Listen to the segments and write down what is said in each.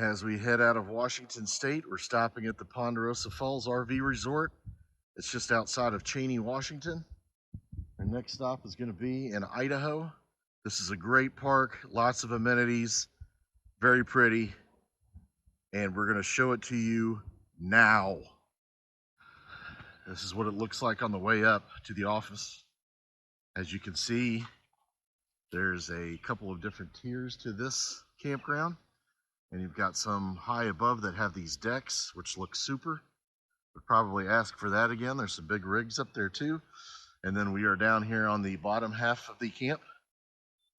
As we head out of Washington State, we're stopping at the Ponderosa Falls RV Resort. It's just outside of Cheney, Washington. Our next stop is going to be in Idaho. This is a great park, lots of amenities, very pretty, and we're going to show it to you now. This is what it looks like on the way up to the office. As you can see, there's a couple of different tiers to this campground. And you've got some high above that have these decks, which look super. Would probably ask for that again. There's some big rigs up there too. And then we are down here on the bottom half of the camp.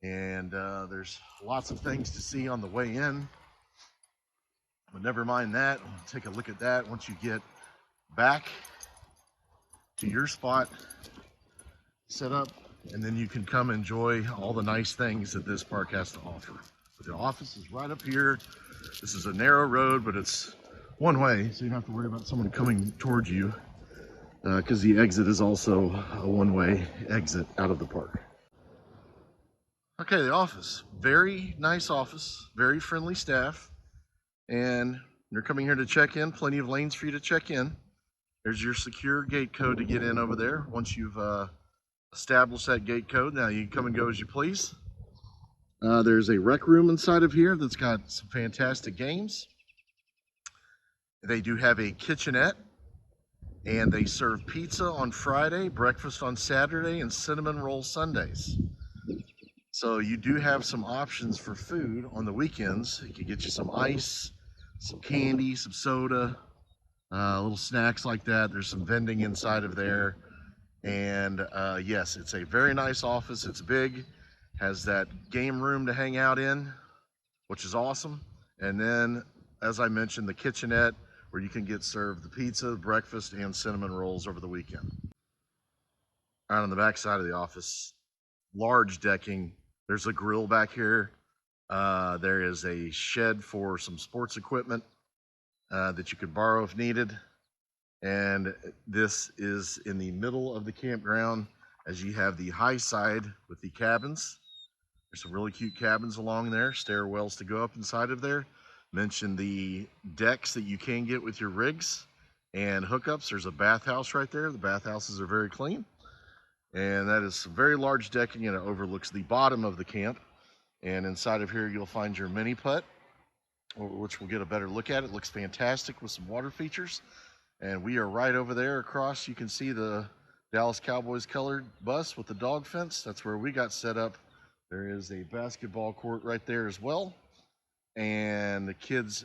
And there's lots of things to see on the way in. But never mind that. We'll take a look at that once you get back to your spot, set up, and then you can come enjoy all the nice things that this park has to offer. But the office is right up here. This is a narrow road, but it's one way, so you don't have to worry about someone coming towards you because the exit is also a one-way exit out of the park. Okay, the office. Very nice office, very friendly staff. And you're coming here to check in, plenty of lanes for you to check in. There's your secure gate code to get in over there. Once you've established that gate code, now you can come and go as you please. There's a rec room inside of here that's got some fantastic games. They do have a kitchenette, and they serve pizza on Friday, breakfast on Saturday, and cinnamon roll Sundays. So you do have some options for food on the weekends. It can get you some ice, some candy, some soda, little snacks like that. There's some vending inside of there. And yes, it's a very nice office. It's big. Has that game room to hang out in, which is awesome. And then, as I mentioned, the kitchenette where you can get served the pizza, breakfast, and cinnamon rolls over the weekend. Out on the back side of the office, large decking. There's a grill back here. There is a shed for some sports equipment that you could borrow if needed. And this is in the middle of the campground as you have the high side with the cabins. There's some really cute cabins along there, stairwells to go up inside of there. Mentioned the decks that you can get with your rigs and hookups. There's a bathhouse right there. The bathhouses are very clean. And that is some very large decking, and it overlooks the bottom of the camp. And inside of here, you'll find your mini putt, which we'll get a better look at. It looks fantastic with some water features. And we are right over there across. You can see the Dallas Cowboys colored bus with the dog fence. That's where we got set up. There is a basketball court right there as well. And the kids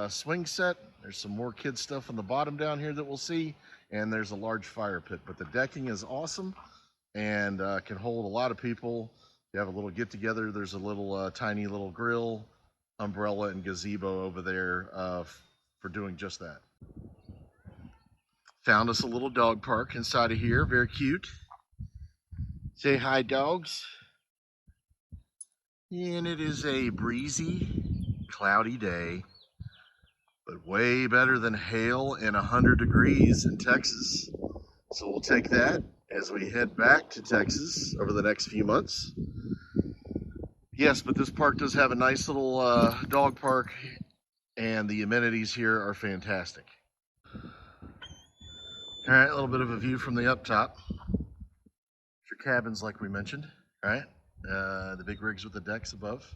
swing set. There's some more kids stuff on the bottom down here that we'll see. And there's a large fire pit. But the decking is awesome and can hold a lot of people. You have a little get together. There's a little tiny little grill, umbrella, and gazebo over there for doing just that. Found us a little dog park inside of here. Very cute. Say hi, dogs. And it is a breezy, cloudy day, but way better than hail and 100 degrees in Texas. So we'll take that as we head back to Texas over the next few months. Yes, but this park does have a nice little dog park, and the amenities here are fantastic. All right, a little bit of a view from the up top. Your cabins, like we mentioned, right? The big rigs with the decks above.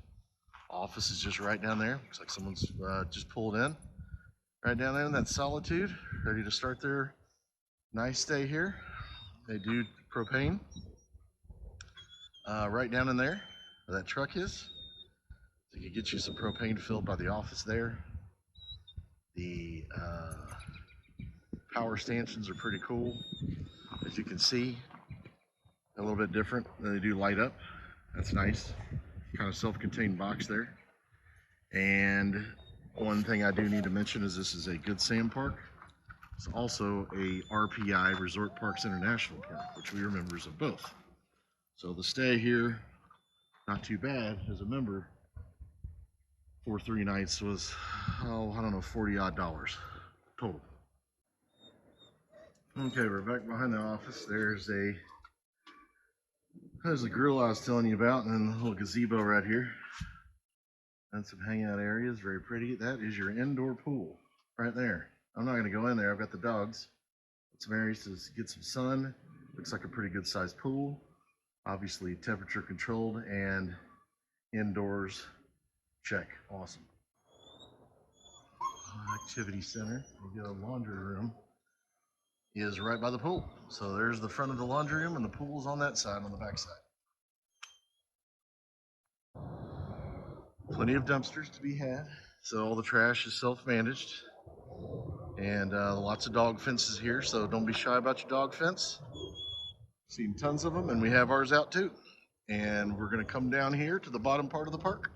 Office is just right down there. Looks like someone's just pulled in. Right down there in that solitude, ready to start their nice stay here. They do propane. Right down in there where that truck is. So you can get you some propane filled by the office there. The power stanchions are pretty cool. As you can see, a little bit different. They do light up. That's nice. Kind of self-contained box there. And one thing I do need to mention is this is a Good Sam Park. It's also a RPI, Resort Parks International Park, which we are members of both. So the stay here, not too bad as a member for 3 nights was, oh, I don't know, $40 odd total. Okay, we're back behind the office. There's the grill I was telling you about, and then a little gazebo right here. and some hangout areas. Very pretty. That is your indoor pool right there. I'm not going to go in there. I've got the dogs. Some areas to get some sun. Looks like a pretty good sized pool. Obviously temperature controlled and indoors. Check. Awesome. Activity center. We got a laundry room. Is right by the pool. So there's the front of the laundry room, and the pool's on that side, on the back side. Plenty of dumpsters to be had. So all the trash is self-managed. And lots of dog fences here, so don't be shy about your dog fence. Seen tons of them, and we have ours out too. And we're gonna come down here to the bottom part of the park.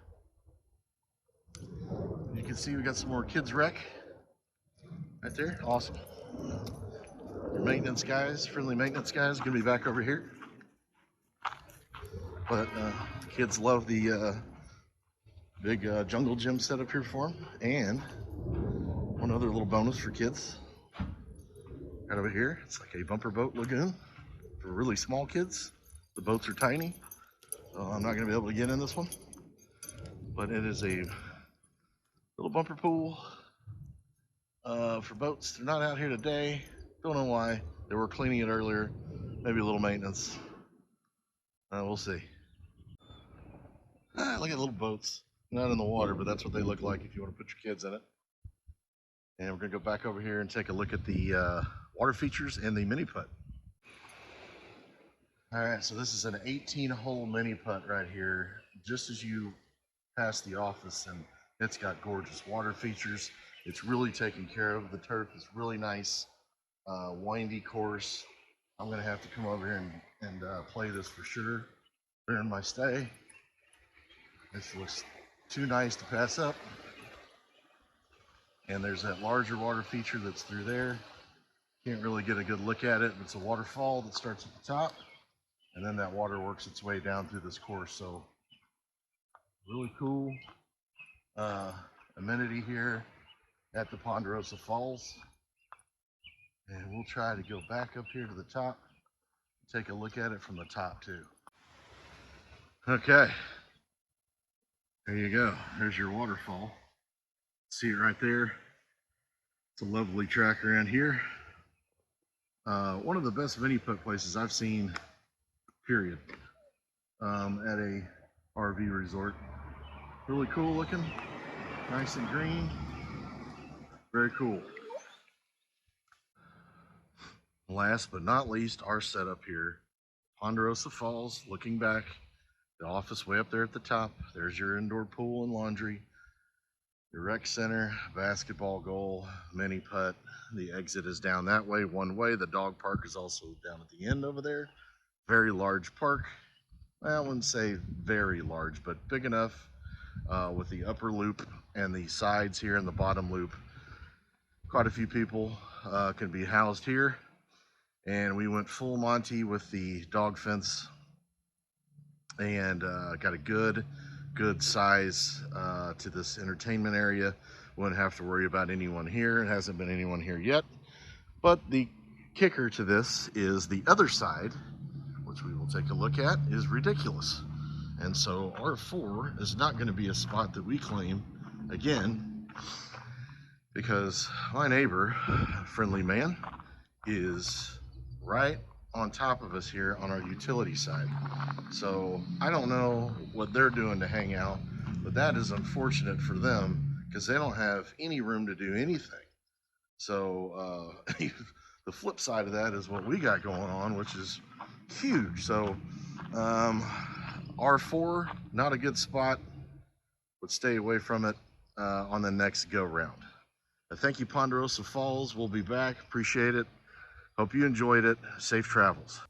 You can see we got some more kids rec right there. Awesome. Your maintenance guys, friendly maintenance guys, gonna be back over here. But kids love the big jungle gym set up here for them. And one other little bonus for kids right over here, it's like a bumper boat lagoon for really small kids. The boats are tiny, so I'm not gonna be able to get in this one, but it is a little bumper pool for boats. They're not out here today. Don't know why. They were cleaning it earlier. Maybe a little maintenance. We'll see. Look at little boats. Not in the water, but that's what they look like if you want to put your kids in it. And we're gonna go back over here and take a look at the water features and the mini putt. All right, so this is an 18-hole mini putt right here, just as you pass the office, and it's got gorgeous water features. It's really taken care of. The turf is really nice, windy course. I'm gonna have to come over here and play this for sure during my stay. This looks too nice to pass up. And there's that larger water feature that's through there. Can't really get a good look at it. It's a waterfall that starts at the top, and then that water works its way down through this course. So really cool amenity here at the Ponderosa Falls. And we'll try to go back up here to the top, take a look at it from the top too. Okay, there you go. There's your waterfall. See it right there. It's a lovely track around here. One of the best mini putt places I've seen, period, at a RV resort. Really cool looking, nice and green, very cool. Last but not least, our setup here, Ponderosa Falls, looking back, the office way up there at the top. There's your indoor pool and laundry, your rec center, basketball goal, mini putt. The exit is down that way, one way. The dog park is also down at the end over there. Very large park. Well, I wouldn't say very large, but big enough with the upper loop and the sides here and the bottom loop. Quite a few people can be housed here. And we went full Monty with the dog fence and got a good size to this entertainment area. Wouldn't have to worry about anyone here. It hasn't been anyone here yet. But the kicker to this is the other side, which we will take a look at, is ridiculous. And so R4 is not going to be a spot that we claim again, because my neighbor, friendly man, is right on top of us here on our utility side. So I don't know what they're doing to hang out, but that is unfortunate for them because they don't have any room to do anything. So the flip side of that is what we got going on, which is huge. So R4, not a good spot, but stay away from it on the next go round. Thank you, Ponderosa Falls. We'll be back. Appreciate it. Hope you enjoyed it. Safe travels.